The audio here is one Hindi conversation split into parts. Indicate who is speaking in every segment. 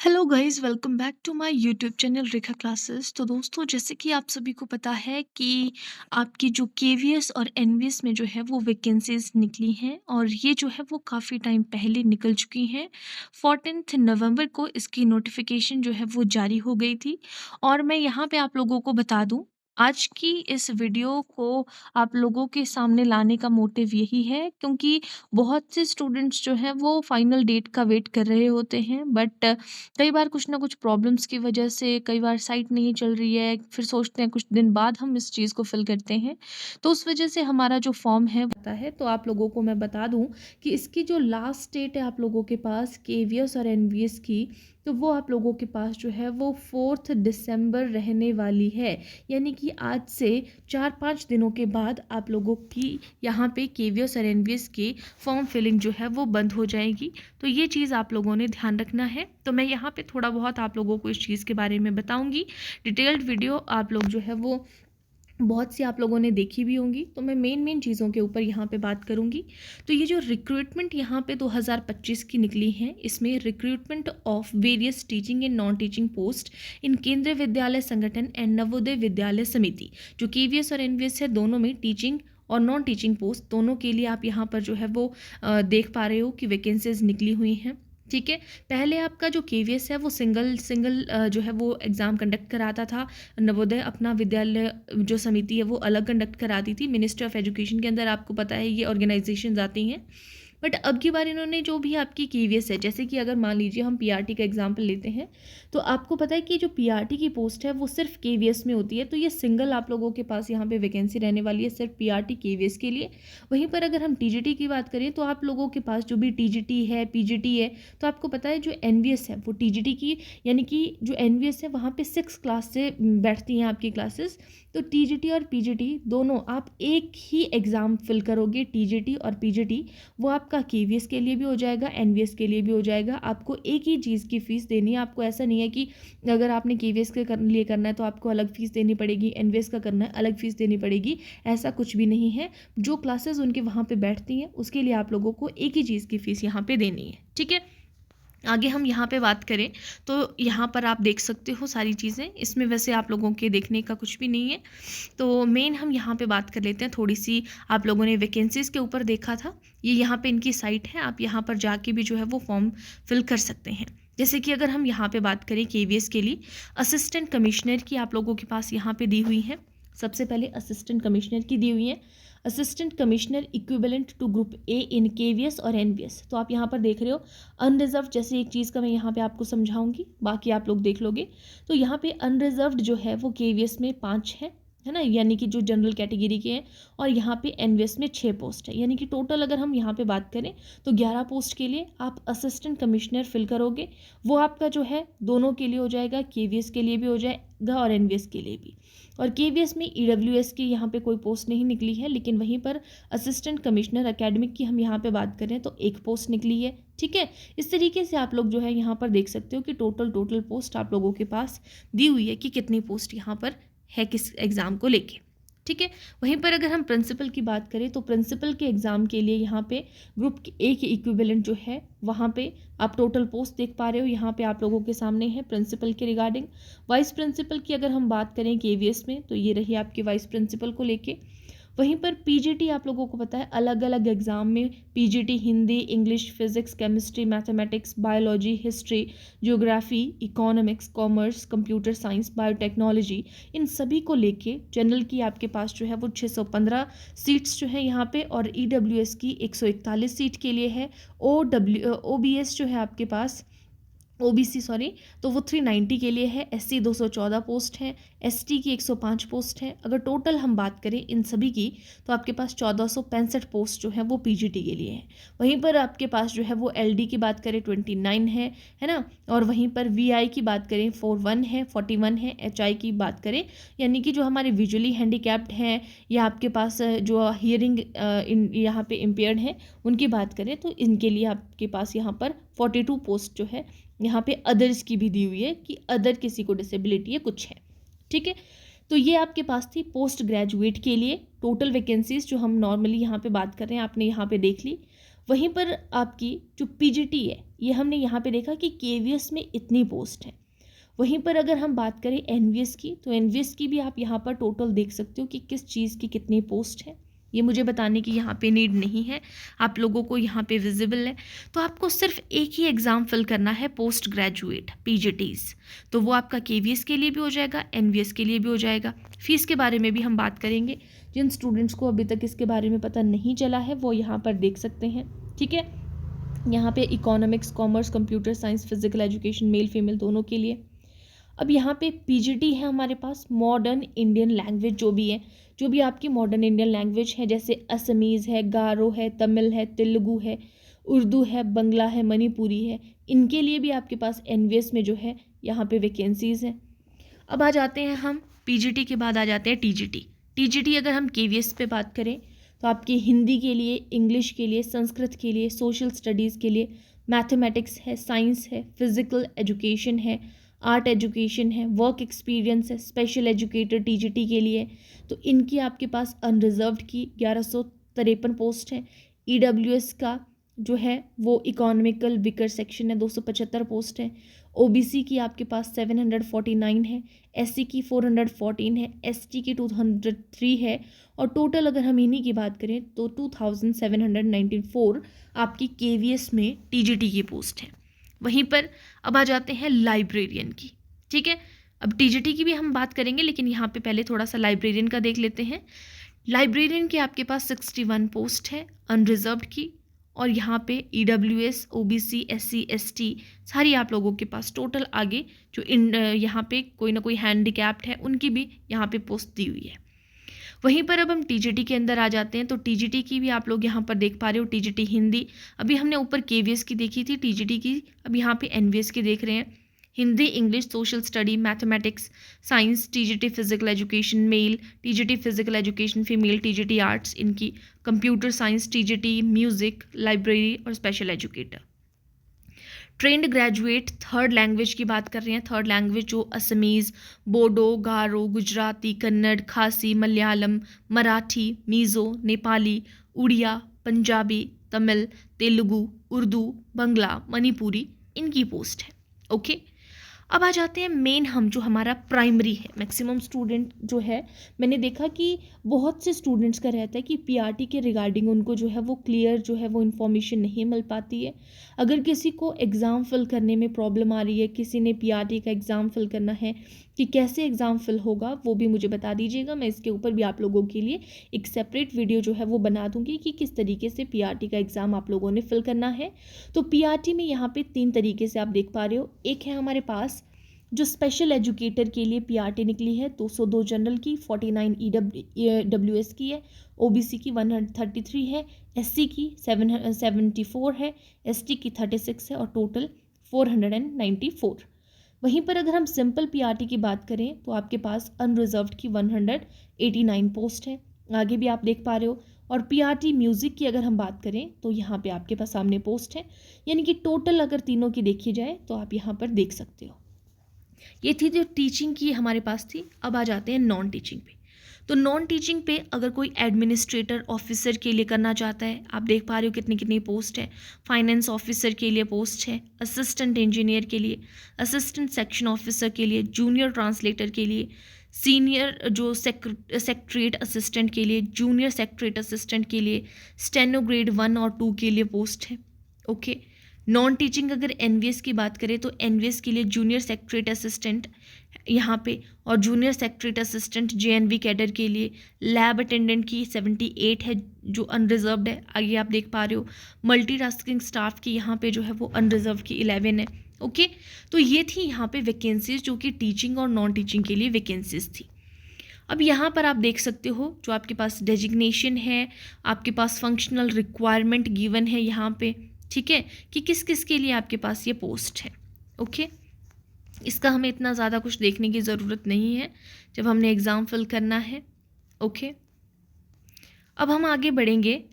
Speaker 1: Hello guys, welcome back to my YouTube channel Rekha classes. तो दोस्तों, जैसे कि आप सभी को पता है कि आपकी जो केवीएस और एनवीएस में जो है वो वैकेंसीज निकली हैं और ये जो है वो काफ़ी टाइम पहले निकल चुकी हैं। 14 नवंबर को इसकी नोटिफिकेशन जो है वो जारी हो गई थी। और मैं यहाँ पे आप लोगों को बता दूँ, आज की इस वीडियो को आप लोगों के सामने लाने का मोटिव यही है क्योंकि बहुत से स्टूडेंट्स जो हैं वो फाइनल डेट का वेट कर रहे होते हैं, बट कई बार कुछ ना कुछ प्रॉब्लम्स की वजह से कई बार साइट नहीं चल रही है, फिर सोचते हैं कुछ दिन बाद हम इस चीज़ को फिल करते हैं। तो उस वजह से हमारा जो फॉर्म है होता है। तो आप लोगों को मैं बता दूं कि इसकी जो लास्ट डेट है आप लोगों के पास केवीएस और एनवीएस की, तो वो आप लोगों के पास जो है वो 4 दिसंबर रहने वाली है। यानी कि आज से 4-5 दिनों के बाद आप लोगों की यहाँ पे केवीएस और एनवीएस की फॉर्म फिलिंग जो है वो बंद हो जाएगी। तो ये चीज़ आप लोगों ने ध्यान रखना है। तो मैं यहाँ पे थोड़ा बहुत आप लोगों को इस चीज़ के बारे में बताऊंगी। डिटेल्ड वीडियो आप लोग जो है वो बहुत सी आप लोगों ने देखी भी होंगी, तो मैं मेन चीज़ों के ऊपर यहाँ पे बात करूँगी। तो ये जो रिक्रूटमेंट यहाँ पे 2025 की निकली है, इसमें recruitment of various teaching and non teaching post इन केंद्रीय विद्यालय संगठन एंड नवोदय विद्यालय समिति, जो केवीएस और एनवीएस है, दोनों में टीचिंग और नॉन टीचिंग पोस्ट दोनों के लिए आप यहाँ पर जो है वो देख पा रहे हो कि वैकेंसीज निकली हुई हैं। ठीक है। पहले आपका जो केवीएस है वो सिंगल सिंगल जो है वो एग्ज़ाम कंडक्ट कराता था। नवोदय अपना विद्यालय जो समिति है वो अलग कंडक्ट कराती थी। मिनिस्ट्री ऑफ एजुकेशन के अंदर आपको पता है ये ऑर्गेनाइजेशंस आती हैं। बट अब की बार इन्होंने जो भी आपकी केवीएस है, जैसे कि अगर मान लीजिए हम पीआरटी का एग्जांपल लेते हैं, तो आपको पता है कि जो पीआरटी की पोस्ट है वो सिर्फ केवीएस में होती है। तो ये सिंगल आप लोगों के पास यहाँ पे वैकेंसी रहने वाली है सिर्फ पीआरटी केवीएस के लिए। वहीं पर अगर हम टीजीटी की बात करें तो आप लोगों के पास जो भी टीजीटी है, पीजीटी है, तो आपको पता है जो एनवीएस है वो टीजीटी की, यानी कि जो एनवीएस है वहाँ पे 6 क्लास से बैठती हैं आपकी क्लासेस। तो टीजीटी और पीजीटी दोनों आप एक ही एग्ज़ाम फिल करोगे। टीजीटी और पीजीटी वो आपका केवीएस के लिए भी हो जाएगा, एनवीएस के लिए भी हो जाएगा। आपको एक ही चीज़ की फ़ीस देनी है। आपको ऐसा नहीं है कि अगर आपने केवीएस के लिए करना है तो आपको अलग फ़ीस देनी पड़ेगी, एनवीएस का करना है अलग फ़ीस देनी पड़ेगी। ऐसा कुछ भी नहीं है। जो क्लासेस उनके वहाँ पे बैठती हैं उसके लिए आप लोगों को एक ही चीज़ की फ़ीस यहाँ पे देनी है। ठीक है। आगे हम यहाँ पे बात करें तो यहाँ पर आप देख सकते हो सारी चीज़ें। इसमें वैसे आप लोगों के देखने का कुछ भी नहीं है। तो मेन हम यहाँ पे बात कर लेते हैं थोड़ी सी। आप लोगों ने वैकेंसीज़ के ऊपर देखा था, ये यहाँ पे इनकी साइट है। आप यहाँ पर जाके भी जो है वो फॉर्म फिल कर सकते हैं। जैसे कि अगर हम यहाँ पे बात करें केवीएस के लिए, असिस्टेंट कमिश्नर की आप लोगों के पास यहाँ पे दी हुई है। सबसे पहले असिस्टेंट कमिश्नर की दी हुई है। Assistant commissioner equivalent to group A in KVS और एनवीएस। तो आप यहाँ पर देख रहे हो अनरिजर्व, जैसे एक चीज़ का मैं यहाँ पे आपको समझाऊंगी, बाकी आप लोग देख लोगे। तो यहाँ पे अनरिजर्व्ड जो है वो केवीएस में 5 है ना, यानी कि जो जनरल कैटेगरी के हैं, और यहाँ पे एनवीएस में 6 पोस्ट है। यानी कि टोटल अगर हम यहाँ पे बात करें तो 11 पोस्ट के लिए आप असिस्टेंट कमिश्नर फिल करोगे। वो आपका जो है दोनों के लिए हो जाएगा, केवीएस के लिए भी हो जाएगा और एनवीएस के लिए भी। और केवीएस में ईडब्ल्यूएस की यहाँ पे कोई पोस्ट नहीं निकली है, लेकिन वहीं पर असिस्टेंट कमिश्नर एकेडमिक की हम यहाँ पे बात करें तो एक पोस्ट निकली है। ठीक है। इस तरीके से आप लोग जो है यहाँ पर देख सकते हो कि टोटल पोस्ट आप लोगों के पास दी हुई है कि कितनी पोस्ट यहाँ पर है किस एग्ज़ाम को लेके। ठीक है। वहीं पर अगर हम प्रिंसिपल की बात करें तो प्रिंसिपल के एग्ज़ाम के लिए यहाँ पे ग्रुप ए के इक्विवेलेंट जो है वहाँ पे आप टोटल पोस्ट देख पा रहे हो। यहाँ पे आप लोगों के सामने है प्रिंसिपल के रिगार्डिंग। वाइस प्रिंसिपल की अगर हम बात करें केवीएस में तो ये रही आपकी वाइस प्रिंसिपल को लेके। वहीं पर पीजीटी आप लोगों को पता है अलग अलग एग्ज़ाम में PGT Hindi, English, physics, chemistry, mathematics, biology, history, geography, economics, commerce, computer science, biotechnology, इन सभी को लेके जनरल की आपके पास जो है वो 615 सीट्स जो है यहाँ पे, और ईडब्ल्यूएस की 141 सीट के लिए है। ओबीएस जो है आपके पास, ओबीसी सॉरी, तो वो 390 के लिए है। एससी 214 पोस्ट हैं, एसटी की 105 पोस्ट हैं। अगर टोटल हम बात करें इन सभी की तो आपके पास 1465 पोस्ट जो है वो पीजीटी के लिए है। वहीं पर आपके पास जो है वो एलडी की बात करें 29 है ना, और वहीं पर वीआई की बात करें 41 है, 41 है। एचआई की बात करें यानी कि जो हमारे विजुअली हैंडीकैप्ड हैं या आपके पास जो हियरिंग यहाँ पे इम्पेयर्ड हैं उनकी बात करें तो इनके लिए आपके पास यहाँ पर 42 पोस्ट जो है यहाँ पे अदर्स की भी दी हुई है कि अदर किसी को डिसेबिलिटी है कुछ है। ठीक है। तो ये आपके पास थी पोस्ट ग्रेजुएट के लिए टोटल वैकेंसीज जो हम नॉर्मली यहाँ पे बात कर रहे हैं, आपने यहाँ पे देख ली। वहीं पर आपकी जो पीजीटी है ये हमने यहाँ पे देखा कि केवीएस में इतनी पोस्ट है। वहीं पर अगर हम बात करें एनवीएस की, तो एनवीएस की भी आप यहाँ पर टोटल देख सकते हो कि किस चीज़ की कितनी पोस्ट है। ये मुझे बताने की यहाँ पे नीड नहीं है, आप लोगों को यहाँ पे विजिबल है। तो आपको सिर्फ एक ही एग्ज़ाम फिल करना है, पोस्ट ग्रेजुएट पीजीटीज। तो वो आपका केवीएस के लिए भी हो जाएगा, एनवीएस के लिए भी हो जाएगा। फीस के बारे में भी हम बात करेंगे। जिन स्टूडेंट्स को अभी तक इसके बारे में पता नहीं चला है वो यहाँ पर देख सकते हैं, ठीक है। यहाँ पे economics, commerce, computer science, physical education, male female दोनों के लिए। अब यहाँ पे पीजीटी है हमारे पास, मॉडर्न इंडियन लैंग्वेज जो भी आपकी मॉडर्न इंडियन लैंग्वेज है, जैसे असमीज़ है, गारो है, तमिल है, तेलुगु है, उर्दू है, बंगला है, मणिपुरी है, इनके लिए भी आपके पास एनवीएस में जो है यहाँ पे वैकेंसीज़ हैं। अब आ जाते हैं हम पीजीटी के बाद आ जाते हैं टीजीटी। टीजीटी अगर हम केवीएस पे बात करें तो आपकी हिंदी के लिए, इंग्लिश के लिए, संस्कृत के लिए, सोशल स्टडीज़ के लिए, मैथमेटिक्स है, साइंस है, फिजिकल एजुकेशन है, आर्ट एजुकेशन है, वर्क एक्सपीरियंस है, स्पेशल एजुकेटर टीजीटी के लिए। तो इनकी आपके पास अनरिजर्व्ड की 1153 पोस्ट है। ईडब्ल्यूएस का जो है वो इकोनॉमिकल विकर सेक्शन है, 275 पोस्ट है। ओबीसी की आपके पास 749 है, एससी की 414 है, एसटी की 203 है, और टोटल अगर हम इन्हीं की बात करें तो 2794 आपकी केवीएस में टीजीटी की पोस्ट है। वहीं पर अब आ जाते हैं लाइब्रेरियन की, ठीक है। अब टीजीटी की भी हम बात करेंगे, लेकिन यहाँ पे पहले थोड़ा सा लाइब्रेरियन का देख लेते हैं। लाइब्रेरियन की आपके पास 61 पोस्ट है अनरिजर्व्ड की, और यहाँ पे ईडब्ल्यूएस, ओबीसी, एससी, एसटी सारी आप लोगों के पास टोटल आगे जो यहाँ पे कोई ना कोई हैंडीकैप्ड है उनकी भी यहाँ पे पोस्ट दी हुई है। वहीं पर अब हम टीजीटी के अंदर आ जाते हैं। तो टीजीटी की भी आप लोग यहाँ पर देख पा रहे हो, टीजीटी हिंदी, अभी हमने ऊपर केवीएस की देखी थी, टीजीटी की अब यहाँ पे एनवीएस की देख रहे हैं। Hindi, English, social study, mathematics, science, TGT physical education male, TGT physical education female, TGT arts इनकी, computer science, TGT music, library और special educator. Trained graduate third language की बात कर रहे हैं। थर्ड लैंग्वेज जो असमीज़, बोडो, गारो, गुजराती, कन्नड़, खासी, मलयालम, मराठी, मीज़ो, नेपाली, उड़िया, पंजाबी, तमिल, तेलुगु, उर्दू, बंगला, मणिपुरी इनकी पोस्ट है, ओके। अब आ जाते हैं मेन हम जो हमारा प्राइमरी है। मैक्सिमम स्टूडेंट जो है, मैंने देखा कि बहुत से स्टूडेंट्स का रहता है कि पीआरटी के रिगार्डिंग उनको जो है वो क्लियर जो है वो इन्फॉर्मेशन नहीं मिल पाती है। अगर किसी को एग्ज़ाम फिल करने में प्रॉब्लम आ रही है, किसी ने पीआरटी का एग्ज़ाम फिल करना है कि कैसे एग्ज़ाम फिल होगा, वो भी मुझे बता दीजिएगा। मैं इसके ऊपर भी आप लोगों के लिए एक सेपरेट वीडियो जो है वो बना दूंगी कि किस तरीके से पीआरटी का एग्ज़ाम आप लोगों ने फिल करना है। तो पीआरटी में यहाँ पे 3 तरीके से आप देख पा रहे हो। एक है हमारे पास जो स्पेशल एजुकेटर के लिए पीआरटी निकली है 202 जनरल की, 49 ईडब्ल्यूएस की है, ओबीसी की 133 है, एससी की 774 है, एसटी की 36 है और टोटल 494। वहीं पर अगर हम सिंपल पीआरटी की बात करें तो आपके पास अनरिजर्व्ड की 189 पोस्ट है, आगे भी आप देख पा रहे हो। और पीआरटी म्यूज़िक की अगर हम बात करें तो यहाँ पे आपके पास सामने पोस्ट है, यानी कि टोटल अगर तीनों की देखी जाए तो आप यहाँ पर देख सकते हो। ये थी जो टीचिंग की हमारे पास थी। अब आ जाते हैं नॉन टीचिंग पे। तो नॉन टीचिंग पे अगर कोई एडमिनिस्ट्रेटर ऑफिसर के लिए करना चाहता है, आप देख पा रहे हो कितनी कितनी पोस्ट है। फाइनेंस ऑफिसर के लिए पोस्ट है, असिस्टेंट इंजीनियर के लिए, असिस्टेंट सेक्शन ऑफिसर के लिए, जूनियर ट्रांसलेटर के लिए, सीनियर जो सेक्रेटरीट असिस्टेंट के लिए, जूनियर सेक्रेटरीट असिस्टेंट के लिए, स्टेनो ग्रेड 1 और 2 के लिए पोस्ट है, ओके। नॉन टीचिंग अगर एनवीएस की बात करें तो एनवीएस के लिए जूनियर सेक्रेटरीट असिस्टेंट यहाँ पे, और junior secretariat assistant JNV cadre के लिए। लैब अटेंडेंट की 78 है जो अनरिजर्व्ड है, आगे आप देख पा रहे हो। मल्टीटास्किंग स्टाफ की यहाँ पे जो है वो अनरिजर्व्ड की 11 है, ओके। तो ये थी यहाँ पे वैकेंसीज जो कि टीचिंग और नॉन टीचिंग के लिए वैकेंसीज थी। अब यहाँ पर आप देख सकते हो जो आपके पास डेजिग्नेशन है, आपके पास फंक्शनल रिक्वायरमेंट गिवन है यहाँ पे, ठीक है, कि किस किस के लिए आपके पास ये पोस्ट है, ओके। इसका हमें इतना ज़्यादा कुछ देखने की ज़रूरत नहीं है जब हमने एग्ज़ाम फिल करना है, ओके। अब हम आगे बढ़ेंगे।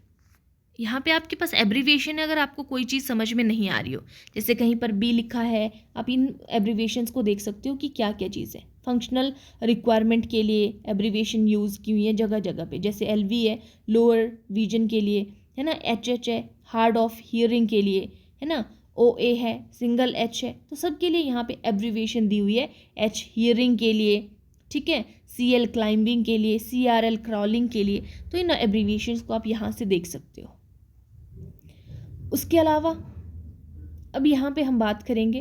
Speaker 1: यहाँ पे आपके पास एब्रीविएशन है, अगर आपको कोई चीज़ समझ में नहीं आ रही हो, जैसे कहीं पर बी लिखा है, आप इन एब्रीविएशंस को देख सकते हो कि क्या क्या चीज़ है। फंक्शनल रिक्वायरमेंट के लिए एब्रीविएशन यूज़ की हुई है जगह जगह पे, जैसे एलवी है लोअर विजन के लिए, है ना, एचएच है हार्ड ऑफ हियरिंग के लिए, है ना,
Speaker 2: OA है, सिंगल H है, तो सबके लिए यहाँ पे एब्रीविएशन दी हुई है। H हियरिंग के लिए, ठीक है, CL क्लाइंबिंग के लिए, CRL क्रॉलिंग के लिए, तो इन एब्रीविएशंस को आप यहाँ से देख सकते हो। उसके अलावा अब यहाँ पे हम बात करेंगे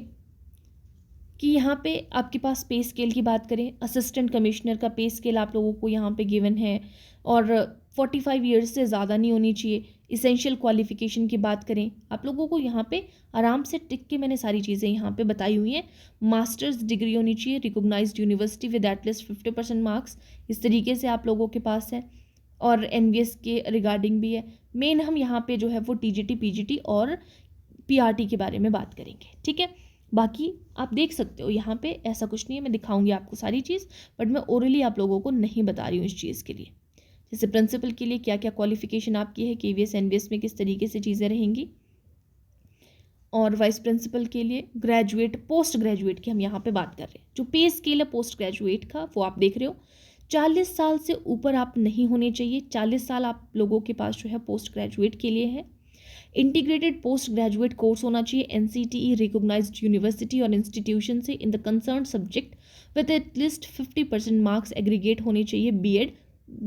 Speaker 2: कि यहाँ पे आपके पास पे स्केल की बात करें, असिस्टेंट कमिश्नर का पे स्केल आप लोगों को यहाँ पे गिवन है और 45 ईयर्स से ज़्यादा नहीं होनी चाहिए। इसेंशियल क्वालिफिकेशन की बात करें, आप लोगों को यहाँ पे आराम से टिक के मैंने सारी चीज़ें यहाँ पे बताई हुई हैं। मास्टर्स डिग्री होनी चाहिए, recognised university with at least 50% marks, इस तरीके से आप लोगों के पास है। और NVS के रिगार्डिंग भी है। मेन हम यहाँ पे जो है वो TGT, PGT और PRT के बारे में बात करेंगे, ठीक है। बाकी आप देख सकते हो यहाँ पे ऐसा कुछ नहीं है, मैं दिखाऊंगी आपको सारी चीज़, बट मैं ओरली आप लोगों को नहीं बता रही हूँ इस चीज़ के लिए। जैसे प्रिंसिपल के लिए क्या क्या क्वालिफिकेशन आपकी है, KVS NVS में किस तरीके से चीज़ें रहेंगी, और वाइस प्रिंसिपल के लिए ग्रेजुएट, पोस्ट ग्रेजुएट की हम यहाँ पे बात कर रहे हैं। जो पे स्केल है पोस्ट ग्रेजुएट का वो आप देख रहे हो, 40 साल से ऊपर आप नहीं होने चाहिए। 40 साल आप लोगों के पास जो है पोस्ट ग्रेजुएट के लिए है। इंटीग्रेटेड पोस्ट ग्रेजुएट कोर्स होना चाहिए NCTE रिकॉग्नाइज्ड यूनिवर्सिटी और इंस्टीट्यूशन से इन the concern subject with at least 50% marks aggregate होने चाहिए। BEd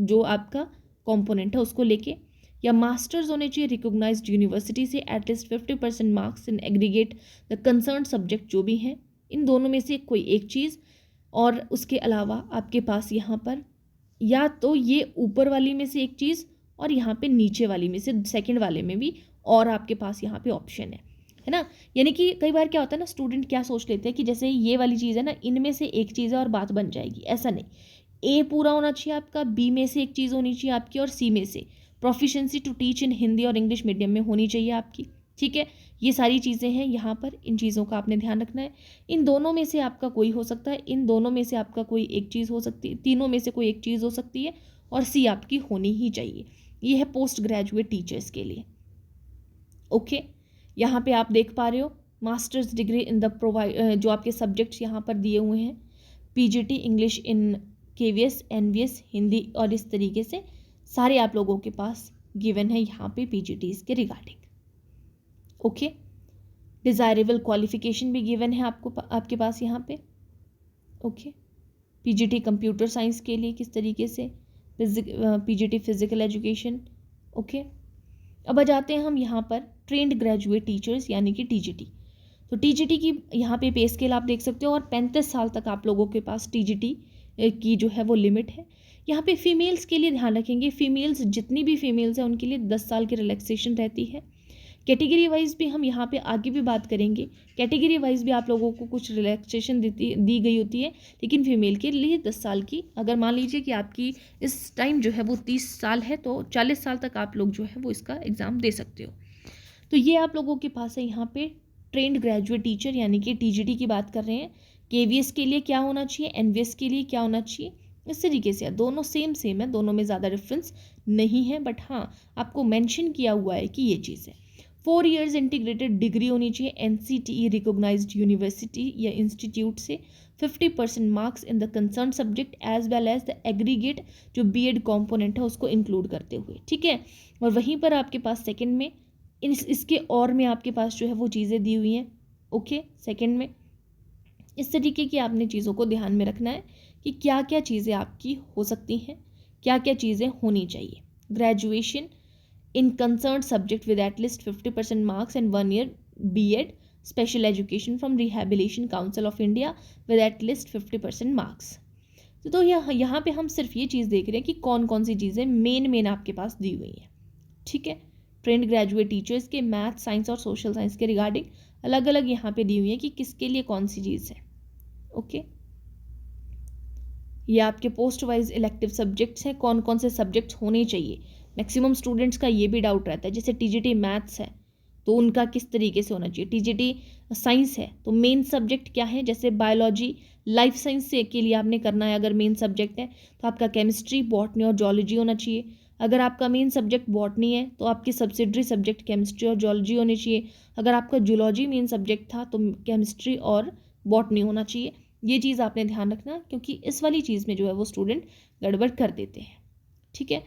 Speaker 2: जो आपका कंपोनेंट है उसको लेके, या मास्टर्स होने चाहिए रिकॉग्नाइज्ड यूनिवर्सिटी से at least 50% marks in aggregate the concern subject जो भी हैं, इन दोनों में से कोई एक चीज़। और उसके अलावा आपके पास यहाँ पर या तो ये ऊपर वाली में से एक चीज़ और यहाँ पे नीचे वाली में से सेकंड वाले में भी और आपके पास यहाँ पे ऑप्शन है ना। यानी कि कई बार क्या होता है ना, स्टूडेंट क्या सोच लेते हैं कि जैसे ये वाली चीज़ है ना, इनमें से एक चीज़ है और बात बन जाएगी, ऐसा नहीं। A पूरा होना चाहिए आपका, B में से एक चीज़ होनी चाहिए आपकी, और C में से proficiency to teach in Hindi और इंग्लिश मीडियम में होनी चाहिए आपकी, ठीक है। ये सारी चीज़ें हैं यहाँ पर, इन चीज़ों का आपने ध्यान रखना है। इन दोनों में से आपका कोई हो सकता है, इन दोनों में से आपका कोई एक चीज़ हो सकती है, तीनों में से कोई एक चीज़ हो सकती है, और C आपकी होनी ही चाहिए। ये है पोस्ट ग्रेजुएट टीचर्स के लिए, ओके। यहाँ पे आप देख पा रहे हो मास्टर्स डिग्री इन द जो आपके सब्जेक्ट्स यहाँ पर दिए हुए हैं, PGT English in KVS NVS Hindi, और इस तरीके से सारे आप लोगों के पास गिवन है यहाँ पे PGTs के रिगार्डिंग, ओके। डिज़ायरेबल क्वालिफिकेशन भी गिवन है आपके पास यहाँ पे, ओके। PGT कंप्यूटर साइंस के लिए किस तरीके से, PGT फिजिकल एजुकेशन, ओके। अब आ जाते हैं हम यहाँ पर ट्रेंड ग्रेजुएट टीचर्स यानी कि TGT। तो TGT की यहाँ पे पे स्केल आप देख सकते हो, और 35 साल तक आप लोगों के पास TGT की जो है वो लिमिट है। यहाँ पे फीमेल्स के लिए ध्यान रखेंगे, फीमेल्स जितनी भी फीमेल्स हैं उनके लिए 10 साल की रिलैक्सेशन रहती है। कैटेगरी वाइज भी हम यहाँ पे आगे भी बात करेंगे, कैटेगरी वाइज भी आप लोगों को कुछ रिलैक्सेशन दी गई होती है, लेकिन फीमेल के लिए 10 साल की। अगर मान लीजिए कि आपकी इस टाइम जो है वो 30 साल है, तो 40 साल तक आप लोग जो है वो इसका एग्ज़ाम दे सकते हो। तो ये आप लोगों के पास है यहाँ पे ट्रेंड ग्रेजुएट टीचर यानी कि TGT की बात कर रहे हैं। KVS के लिए क्या होना चाहिए, NVS के लिए क्या होना चाहिए, इस तरीके से दोनों सेम है, दोनों में ज़्यादा डिफरेंस नहीं है, बट हाँ आपको मेंशन किया हुआ है कि ये चीज़ है। 4 इयर्स इंटीग्रेटेड डिग्री होनी चाहिए NCTE रिकॉग्नाइज्ड यूनिवर्सिटी या इंस्टीट्यूट से, 50% marks in the concern subject as well as the aggregate जो BEd कॉम्पोनेंट है उसको इंक्लूड करते हुए, ठीक है। और वहीं पर आपके पास सेकेंड में इसके और में आपके पास जो है वो चीज़ें दी हुई हैं, ओके। सेकेंड में इस तरीके की आपने चीज़ों को ध्यान में रखना है कि क्या क्या चीज़ें आपकी हो सकती हैं, क्या क्या चीज़ें होनी चाहिए। Graduation in concern subject with at least 50% marks and 1 year BEd special education from rehabilitation council of India with at least 50% marks. तो यहाँ पे हम सिर्फ ये चीज़ देख रहे हैं कि कौन कौन सी चीज़ें मेन आपके पास दी हुई हैं, ठीक है। ट्रेंड ग्रेजुएट टीचर्स के मैथ, साइंस और सोशल साइंस के रिगार्डिंग अलग अलग यहाँ पे दी हुई है कि किसके लिए कौन सी चीज़ है, ओके। ये आपके पोस्ट वाइज इलेक्टिव सब्जेक्ट्स हैं, कौन कौन से सब्जेक्ट्स होने चाहिए। मैक्सिमम स्टूडेंट्स का ये भी डाउट रहता है, जैसे TGT मैथ्स है तो उनका किस तरीके से होना चाहिए, TGT साइंस है तो मेन सब्जेक्ट क्या है, जैसे बायोलॉजी लाइफ साइंस से के लिए आपने करना है, अगर मेन सब्जेक्ट है तो आपका केमिस्ट्री, बॉटनी और जूलॉजी होना चाहिए। अगर आपका मेन सब्जेक्ट बॉटनी है तो आपकी सब्सिडरी सब्जेक्ट केमिस्ट्री और जूलॉजी होनी चाहिए। अगर आपका जूलॉजी मेन सब्जेक्ट था तो केमिस्ट्री और बॉटनी होना चाहिए। ये चीज़ आपने ध्यान रखना, क्योंकि इस वाली चीज़ में जो है वो स्टूडेंट गड़बड़ कर देते हैं, ठीक है।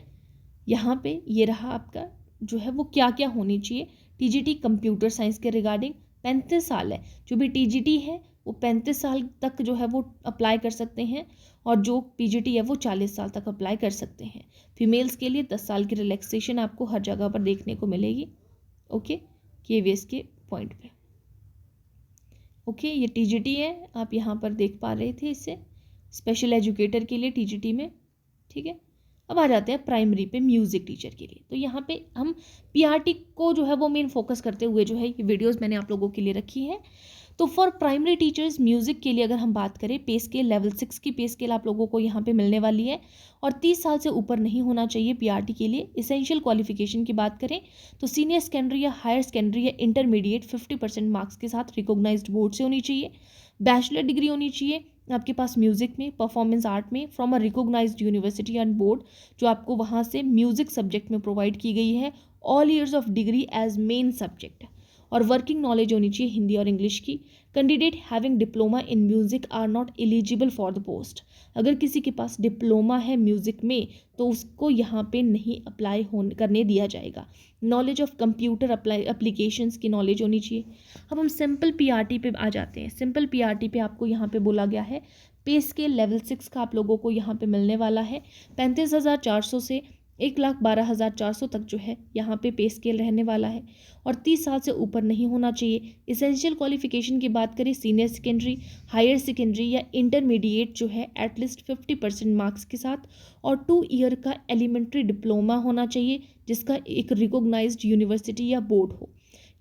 Speaker 2: यहाँ पे ये रहा आपका जो है वो क्या क्या होनी चाहिए। TGT कंप्यूटर साइंस के रिगार्डिंग 35 साल है। जो भी टीजीटी है वो 35 साल तक जो है वो अप्लाई कर सकते हैं, और जो पीजीटी है वो 40 साल तक अप्लाई कर सकते हैं। फीमेल्स के लिए 10 साल की रिलैक्सेशन आपको हर जगह पर देखने को मिलेगी। ओके, केवीएस के पॉइंट पे। ओके, ये टीजीटी है, आप यहाँ पर देख पा रहे थे इसे, स्पेशल एजुकेटर के लिए टीजीटी में। ठीक है, अब आ जाते हैं प्राइमरी पे म्यूज़िक टीचर के लिए। तो यहाँ पे हम पीआरटी को जो है वो मेन फोकस करते हुए जो है ये वीडियोस मैंने आप लोगों के लिए रखी है। तो फॉर प्राइमरी टीचर्स म्यूज़िक के लिए अगर हम बात करें, पे स्केल लेवल 6 की पे स्केल आप लोगों को यहाँ पे मिलने वाली है, और 30 साल से ऊपर नहीं होना चाहिए पीआरटी के लिए। इसेंशियल क्वालिफिकेशन की बात करें तो सीनियर सेकेंडरी या हायर सेकेंडरी या इंटरमीडिएट 50% मार्क्स के साथ रिकॉग्नाइज्ड बोर्ड से होनी चाहिए। बैचलर डिग्री होनी चाहिए आपके पास म्यूज़िक में, परफॉर्मेंस आर्ट में, from a recognised university and board, जो आपको वहाँ से म्यूज़िक सब्जेक्ट में प्रोवाइड की गई है, all years of degree as main subject. और वर्किंग नॉलेज होनी चाहिए हिंदी और इंग्लिश की। Candidate having diploma in music are not eligible for the post. अगर किसी के पास डिप्लोमा है म्यूजिक में तो उसको यहाँ पे नहीं अप्लाई करने दिया जाएगा। नॉलेज ऑफ कंप्यूटर एप्लीकेशंस की नॉलेज होनी चाहिए। अब हम सिंपल पीआरटी पे आ जाते हैं। सिंपल पीआरटी पे आपको यहाँ पे बोला गया है पे स्केल लेवल 6 का आप लोगों को यहाँ पे मिलने वाला है 35,400 से 1,12,400 तक जो है यहाँ पे स्केल रहने वाला है, और 30 साल से ऊपर नहीं होना चाहिए। इसेंशियल क्वालिफिकेशन की बात करें, सीनियर सेकेंडरी, हायर सेकेंडरी या इंटरमीडिएट जो है एटलीस्ट 50% मार्क्स के साथ, और 2 ईयर का एलिमेंट्री डिप्लोमा होना चाहिए जिसका एक रिकॉग्नाइज्ड यूनिवर्सिटी या बोर्ड हो।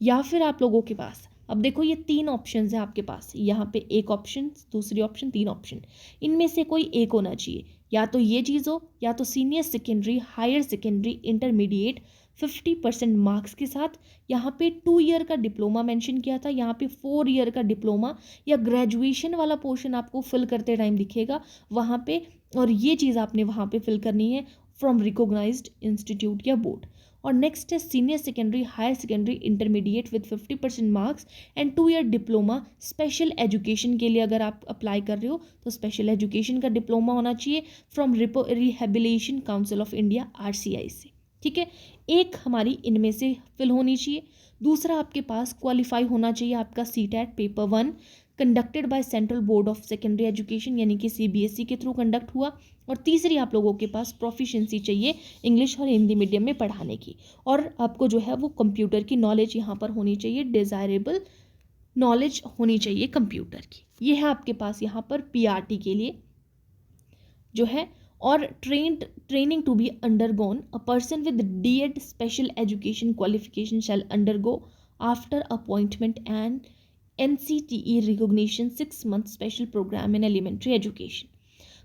Speaker 2: या फिर आप लोगों के पास, अब देखो ये 3 ऑप्शन है आपके पास, यहाँ पे एक ऑप्शन, दूसरी ऑप्शन, 3 ऑप्शन, इनमें से कोई एक होना चाहिए। या तो ये चीज़ हो, या तो senior secondary, higher secondary, intermediate 50% marks के साथ। यहाँ पे 2 ईयर का डिप्लोमा मेंशन किया था, यहाँ पे 4 ईयर का डिप्लोमा या ग्रेजुएशन वाला पोर्शन आपको फिल करते टाइम दिखेगा वहाँ पे, और ये चीज़ आपने वहाँ पे फिल करनी है फ्रॉम रिकॉग्नाइज्ड इंस्टीट्यूट या बोर्ड। और नेक्स्ट है senior secondary, higher secondary, intermediate with 50% marks and 2 year diploma. Special education के लिए अगर आप अप्लाई कर रहे हो तो स्पेशल एजुकेशन का डिप्लोमा होना चाहिए from rehabilitation council of India RCI से। ठीक है, एक हमारी इनमें से फिल होनी चाहिए। दूसरा आपके पास क्वालिफाई होना चाहिए आपका CTET paper 1 conducted by central board of secondary education यानी कि CBSE के थ्रू कंडक्ट हुआ। और तीसरी आप लोगों के पास प्रोफिशिएंसी चाहिए इंग्लिश और हिंदी मीडियम में पढ़ाने की, और आपको जो है वो कंप्यूटर की नॉलेज यहाँ पर होनी चाहिए, डिज़ायरेबल नॉलेज होनी चाहिए कंप्यूटर की। ये है आपके पास यहाँ पर पीआरटी के लिए जो है। और training to be undergone a person with DED special education qualification shall undergo after appointment and NCTE recognition 6 month special program in elementary education.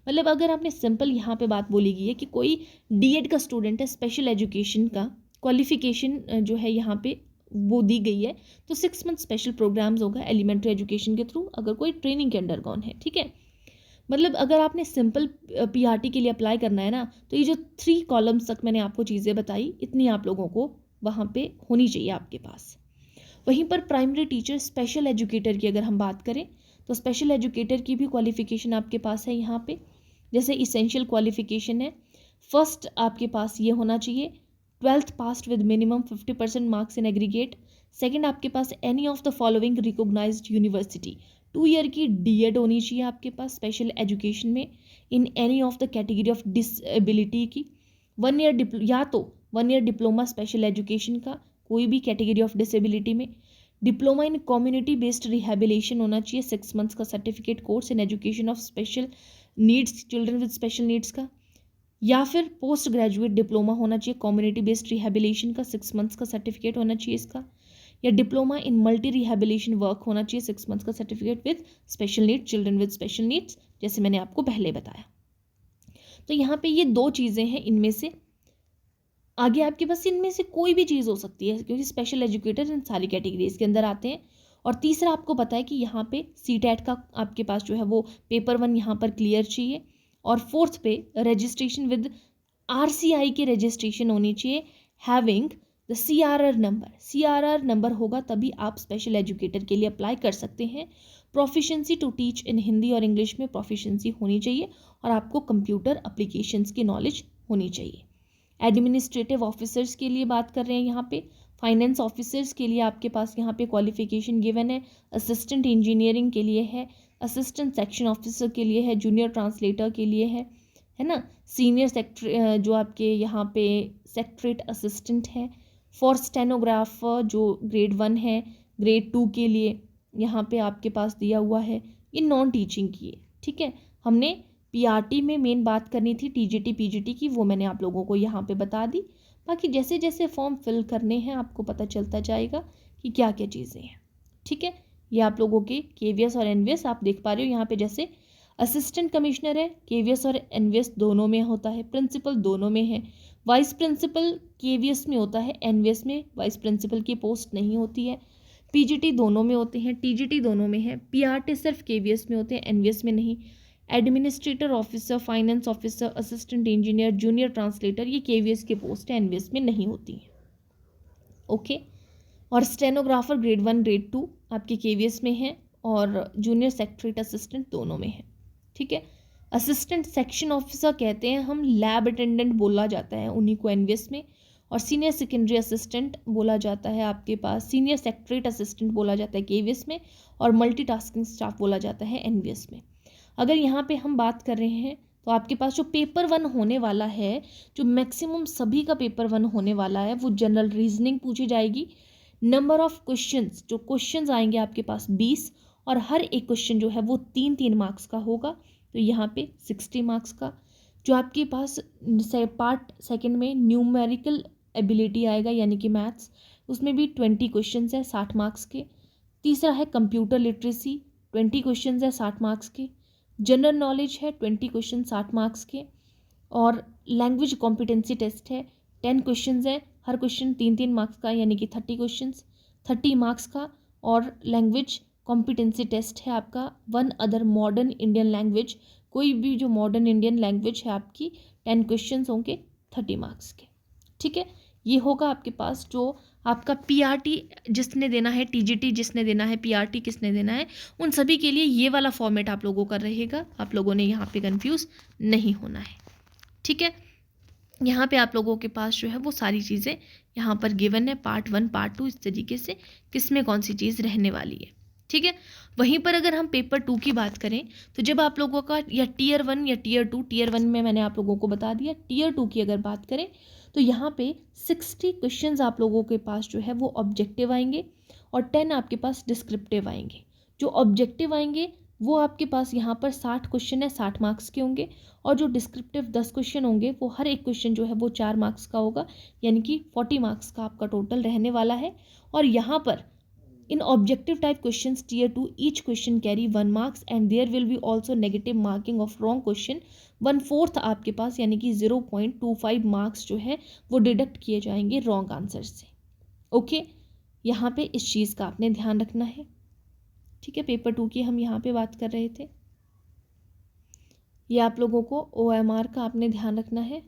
Speaker 2: मतलब अगर आपने सिंपल यहाँ पे बात बोली गई है कि कोई DED का स्टूडेंट है, स्पेशल एजुकेशन का क्वालिफिकेशन जो है यहाँ पे वो दी गई है, तो 6 मंथ स्पेशल प्रोग्राम्स होगा एलिमेंट्री एजुकेशन के थ्रू अगर कोई ट्रेनिंग के अंडरगॉन है। ठीक है, मतलब अगर आपने सिंपल पीआरटी के लिए अप्लाई करना है ना, तो ये जो 3 कॉलम्स तक मैंने आपको चीज़ें बताई, इतनी आप लोगों को वहाँ पे होनी चाहिए आपके पास। वहीं पर प्राइमरी टीचर, स्पेशल एजुकेटर की अगर हम बात करें तो स्पेशल एजुकेटर की भी क्वालिफिकेशन आपके पास है यहाँ पे। जैसे इसेंशियल क्वालिफिकेशन है, फर्स्ट आपके पास ये होना चाहिए 12th passed with minimum 50% marks in aggregate. Second आपके पास any of the following recognised university, 2 year की DED होनी चाहिए आपके पास स्पेशल एजुकेशन में in any of the category of disability की। 1 ईयर या तो 1 ईयर डिप्लोमा स्पेशल एजुकेशन का कोई भी कैटेगरी ऑफ डिसेबिलिटी में, diploma in community based rehabilitation होना चाहिए 6 मंथ्स का certificate course in education of special needs, children with special needs का, या फिर पोस्ट ग्रेजुएट डिप्लोमा होना चाहिए कम्युनिटी बेस्ड रिहेबिलिटेशन का 6 मंथ्स का सर्टिफिकेट होना चाहिए इसका, या diploma in multi rehabilitation work होना चाहिए 6 मंथ्स का certificate with special need, children with special needs, जैसे मैंने आपको पहले बताया। तो यहाँ पे ये 2 चीज़ें हैं इनमें से। आगे आपके पास इनमें से कोई भी चीज़ हो सकती है क्योंकि स्पेशल एजुकेटर इन सारी कैटेगरीज के अंदर आते हैं। और तीसरा आपको पता है कि यहाँ पे CTET का आपके पास जो है वो पेपर 1 यहाँ पर क्लियर चाहिए। और फोर्थ पे रजिस्ट्रेशन विद RCI की रजिस्ट्रेशन होनी चाहिए हैविंग द CRR नंबर होगा तभी आप स्पेशल एजुकेटर के लिए अप्लाई कर सकते हैं। Proficiency to teach in Hindi और इंग्लिश में प्रोफिशिएंसी होनी चाहिए, और आपको कंप्यूटर एप्लीकेशंस की नॉलेज होनी चाहिए। एडमिनिस्ट्रेटिव ऑफिसर्स के लिए बात कर रहे हैं यहाँ पे, फाइनेंस ऑफिसर्स के लिए आपके पास यहाँ पे क्वालिफिकेशन गिवन है, असिस्टेंट इंजीनियरिंग के लिए है, असिस्टेंट सेक्शन ऑफिसर के लिए है, जूनियर ट्रांसलेटर के लिए है ना, सीनियर सेक्रेटरी जो आपके यहाँ पे सेक्रेटरीट असिस्टेंट है, फॉर स्टेनोग्राफर जो ग्रेड 1 है, ग्रेड 2 के लिए यहाँ पे आपके पास दिया हुआ है। ये नॉन टीचिंग की है, ठीक है। हमने पीआरटी में मेन बात करनी थी टीजीटी पीजीटी की, वो मैंने आप लोगों को यहाँ पे बता दी। बाकी जैसे जैसे फॉर्म फिल करने हैं आपको पता चलता जाएगा कि क्या क्या चीज़ें हैं, ठीक है। ये आप लोगों के केवीएस और एनवीएस आप देख पा रहे हो यहाँ पे, जैसे असिस्टेंट कमिश्नर है, केवीएस और एनवीएस दोनों में होता है, प्रिंसिपल दोनों में है, वाइस प्रिंसिपल केवीएस में होता है, एनवीएस में वाइस प्रिंसिपल की पोस्ट नहीं होती है, पीजीटी दोनों में होते हैं, टीजीटी दोनों में है, पीआरटी सिर्फ केवीएस में होते हैं, एनवीएस में नहीं। Administrator officer, finance officer, assistant engineer, junior translator, ये केवीएस की पोस्ट है, एनवीएस में नहीं होती हैं, ओके। और स्टेनोग्राफर ग्रेड 1 ग्रेड 2 आपके केवीएस में है, और जूनियर सेक्रेटरीट असिस्टेंट दोनों में है, ठीक है। असिस्टेंट सेक्शन ऑफिसर कहते हैं हम, लैब अटेंडेंट बोला जाता है उन्हीं को एनवीएस में, और सीनियर सेकेंडरी असिस्टेंट बोला जाता है आपके पास, सीनियर सेक्रेटरीट असिस्टेंट बोला जाता है केवीएस में, और मल्टीटास्किंग स्टाफ बोला जाता है एनवीएस में। अगर यहाँ पे हम बात कर रहे हैं तो आपके पास जो पेपर 1 होने वाला है, जो मैक्सिमम सभी का पेपर 1 होने वाला है, वो जनरल रीजनिंग पूछी जाएगी। नंबर ऑफ क्वेश्चंस, जो क्वेश्चंस आएंगे आपके पास 20, और हर एक क्वेश्चन जो है वो 3-3 मार्क्स का होगा, तो यहाँ पे 60 मार्क्स का। जो आपके पास पार्ट सेकंड में न्यूमेरिकल एबिलिटी आएगा यानी कि मैथ्स, उसमें भी 20 क्वेश्चंस है 60 मार्क्स के। तीसरा है कंप्यूटर लिटरेसी, 20 क्वेश्चंस है 60 मार्क्स के। जनरल नॉलेज है 20 क्वेश्चन 60 मार्क्स के। और लैंग्वेज कॉम्पिटेंसी टेस्ट है 10 क्वेश्चंस है, हर क्वेश्चन 3-3 मार्क्स का, यानी कि 30 क्वेश्चंस 30 मार्क्स का। और लैंग्वेज कॉम्पिटेंसी टेस्ट है आपका 1 अदर मॉडर्न इंडियन लैंग्वेज, कोई भी जो मॉडर्न इंडियन लैंग्वेज है आपकी, 10 क्वेश्चंस होंगे 30 मार्क्स के, ठीक है। ये होगा आपके पास जो आपका पीआरटी जिसने देना है, टीजीटी जिसने देना है, पीआरटी किसने देना है, उन सभी के लिए ये वाला फॉर्मेट आप लोगों का रहेगा। आप लोगों ने यहाँ पे कंफ्यूज नहीं होना है, ठीक है। यहाँ पे आप लोगों के पास जो है वो सारी चीज़ें यहाँ पर गिवन है, पार्ट 1 पार्ट 2 इस तरीके से किसमें कौन सी चीज़ रहने वाली है, ठीक है। वहीं पर अगर हम पेपर 2 की बात करें तो जब आप लोगों का या टीयर 1 या टीयर 2, टीयर 1 में मैंने आप लोगों को बता दिया, टीयर 2 की अगर बात करें तो यहाँ पे 60 क्वेश्चंस आप लोगों के पास जो है वो ऑब्जेक्टिव आएंगे, और 10 आपके पास डिस्क्रिप्टिव आएंगे। जो ऑब्जेक्टिव आएंगे वो आपके पास यहाँ पर 60 क्वेश्चन है 60 मार्क्स के होंगे, और जो डिस्क्रिप्टिव 10 क्वेश्चन होंगे वो हर एक क्वेश्चन जो है वो 4 मार्क्स का होगा, यानी कि 40 मार्क्स का आपका टोटल रहने वाला है। और यहाँ पर इन objective type questions tier 2 each question carry 1 marks, and there will be also negative marking of wrong question 1/4 आपके पास, यानी कि 0.25 मार्क्स जो है वो डिडक्ट किए जाएंगे रॉन्ग आंसर से, ओके। यहाँ पे इस चीज़ का आपने ध्यान रखना है, ठीक है। पेपर 2 की हम यहाँ पे बात कर रहे थे, ये आप लोगों को OMR का आपने ध्यान रखना है।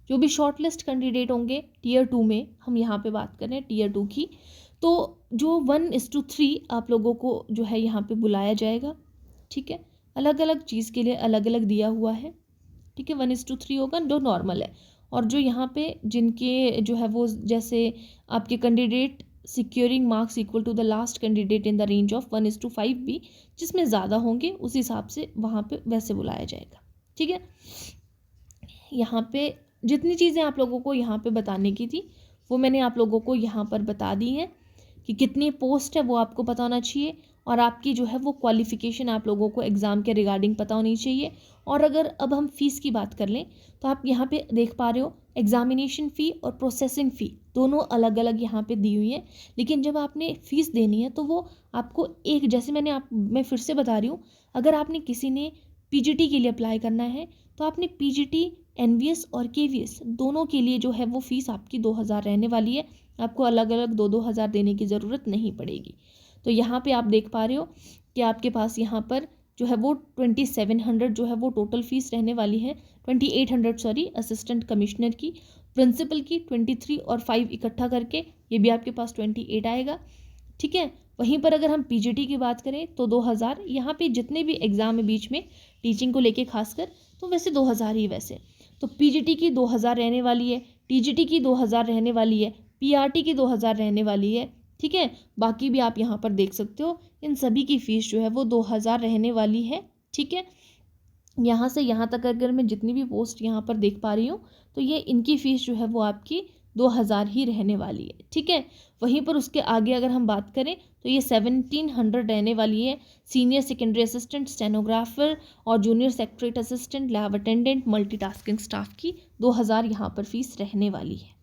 Speaker 2: जो भी शॉर्टलिस्ट कैंडिडेट होंगे टीयर 2 में, हम यहाँ पे बात कर रहे हैं टीयर 2 की, तो जो 1:3 आप लोगों को जो है यहाँ पे बुलाया जाएगा, ठीक है। अलग अलग चीज़ के लिए अलग अलग दिया हुआ है, ठीक है। 1:3 होगा जो नॉर्मल है, और जो यहाँ पे जिनके जो है वो जैसे आपके candidate securing marks equal to the last candidate in the range of 1:5 भी, जिसमें ज़्यादा होंगे उस हिसाब से वहाँ पे वैसे बुलाया जाएगा, ठीक है। यहाँ पे जितनी चीज़ें आप लोगों को यहाँ पे बताने की थी वो मैंने आप लोगों को यहाँ पर बता दी हैं, कि कितनी पोस्ट है वो आपको पता होना चाहिए, और आपकी जो है वो क्वालिफ़िकेशन आप लोगों को एग्ज़ाम के रिगार्डिंग पता होनी चाहिए। और अगर अब हम फ़ीस की बात कर लें तो आप यहाँ पे देख पा रहे हो एग्ज़ामिनेशन फ़ी और प्रोसेसिंग फ़ी दोनों अलग अलग यहाँ पे दी हुई हैं, लेकिन जब आपने फ़ीस देनी है तो वो आपको एक, जैसे मैं फिर से बता रही हूँ, अगर आपने किसी ने पीजीटी के लिए अप्लाई करना है तो आपने पीजीटी, एनवीएस और केवीएस दोनों के लिए जो है वो फ़ीस आपकी 2000 रहने वाली है। आपको अलग अलग 2-2 हज़ार देने की ज़रूरत नहीं पड़ेगी। तो यहाँ पे आप देख पा रहे हो कि आपके पास यहाँ पर जो है वो 2700 जो है वो टोटल फ़ीस रहने वाली है, 2800 सॉरी असिस्टेंट कमिश्नर की, प्रिंसिपल की 23 और 5 इकट्ठा करके ये भी आपके पास 28 आएगा, ठीक है। वहीं पर अगर हम पीजीटी की बात करें तो 2000, यहाँ पे जितने भी एग्ज़ाम है बीच में टीचिंग को लेके खासकर, तो वैसे 2000 ही वैसे, तो पीजीटी की 2000 रहने वाली है, टीजीटी की 2000 रहने वाली है, पीआरटी की 2000 रहने वाली है, ठीक है। बाकी भी आप यहाँ पर देख सकते हो, इन सभी की फ़ीस जो है वो 2000 रहने वाली है, ठीक है। यहाँ से यहाँ तक अगर मैं जितनी भी पोस्ट यहाँ पर देख पा रही हूँ, तो ये इनकी फ़ीस जो है वो आपकी 2000 ही रहने वाली है, ठीक है। वहीं पर उसके आगे अगर हम बात करें तो ये 1700 रहने वाली है। सीनियर सेकेंडरी असिस्टेंट, स्टेनोग्राफर और junior secretary assistant, lab attendant, multitasking staff की 2000 यहाँ पर फीस रहने वाली है।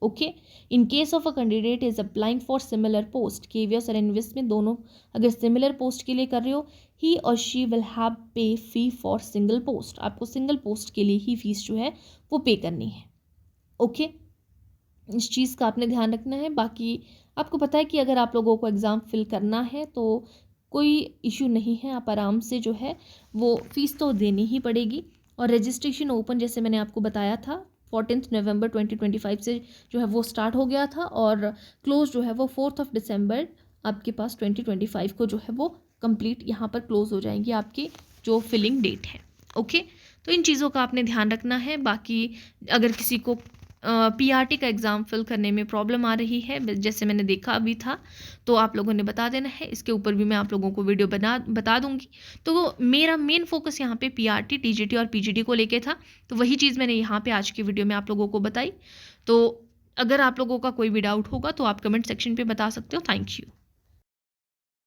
Speaker 2: Okay, in case of a candidate is applying for similar post, KVS और एनवीएस में दोनों अगर सिमिलर पोस्ट के लिए कर रहे हो, ही और शी विल हैव पे फी फॉर सिंगल पोस्ट, आपको सिंगल पोस्ट के लिए ही फीस जो है वो पे करनी है। ओके, इस चीज़ का आपने ध्यान रखना है। बाकी आपको पता है कि अगर आप लोगों को एग्ज़ाम फिल करना है तो कोई इशू नहीं है, आप आराम से जो है वो फ़ीस तो देनी ही पड़ेगी। और रजिस्ट्रेशन ओपन जैसे मैंने आपको बताया था 14 नवंबर 2025 से जो है वो स्टार्ट हो गया था, और क्लोज जो है वो 4 दिसंबर आपके पास 2025 को जो है वो कंप्लीट यहाँ पर क्लोज हो जाएंगी आपकी जो फिलिंग डेट है। ओके, तो इन चीज़ों का आपने ध्यान रखना है। बाकी अगर किसी को पीआरटी का एग्ज़ाम फिल करने में प्रॉब्लम आ रही है, जैसे मैंने देखा अभी था, तो आप लोगों ने बता देना है। इसके ऊपर भी मैं आप लोगों को वीडियो बता दूंगी। तो मेरा मेन फोकस यहाँ पे पीआरटी, टीजीटी और पीजीटी को लेके था, तो वही चीज़ मैंने यहाँ पे आज की वीडियो में आप लोगों को बताई। तो अगर आप लोगों का कोई भी डाउट होगा तो आप कमेंट सेक्शन पे बता सकते हो। Thank you.